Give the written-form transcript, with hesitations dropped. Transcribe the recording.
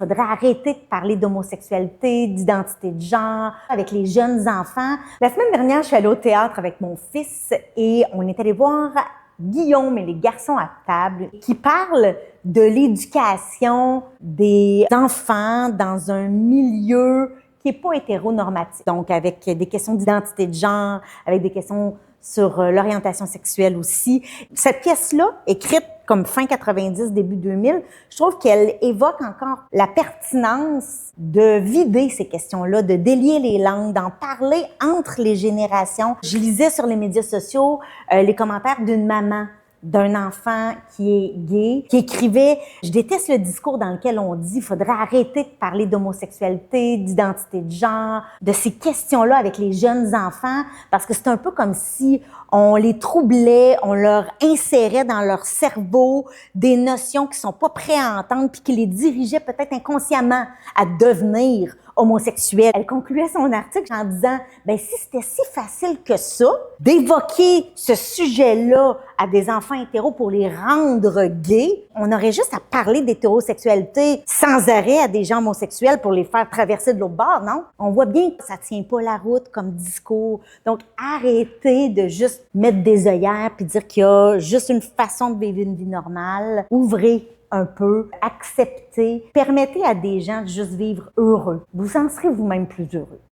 Il faudrait arrêter de parler d'homosexualité, d'identité de genre avec les jeunes enfants. La semaine dernière, je suis allée au théâtre avec mon fils et on est allé voir Guillaume et les garçons à table qui parlent de l'éducation des enfants dans un milieu qui n'est pas hétéronormatif. Donc, avec des questions d'identité de genre, avec des questions sur l'orientation sexuelle aussi. Cette pièce-là, écrite comme fin 90, début 2000, je trouve qu'elle évoque encore la pertinence de vider ces questions-là, de délier les langues, d'en parler entre les générations. Je lisais sur les médias sociaux les commentaires d'une maman d'un enfant qui est gay, qui écrivait « Je déteste le discours dans lequel on dit qu'il faudrait arrêter de parler d'homosexualité, d'identité de genre, de ces questions-là avec les jeunes enfants, parce que c'est un peu comme si on les troublait, on leur insérait dans leur cerveau des notions qui sont pas prêts à entendre puis qui les dirigeaient peut-être inconsciemment à devenir homosexuels. » Elle concluait son article en disant « Ben si c'était si facile que ça d'évoquer ce sujet-là à des enfants hétéros pour les rendre gays, on aurait juste à parler d'hétérosexualité sans arrêt à des gens homosexuels pour les faire traverser de l'autre bord, non? On voit bien que ça tient pas la route comme discours. Donc, arrêtez de juste mettre des œillères puis dire qu'il y a juste une façon de vivre une vie normale. Ouvrez un peu, acceptez, permettez à des gens de juste vivre heureux. Vous en serez vous-même plus heureux.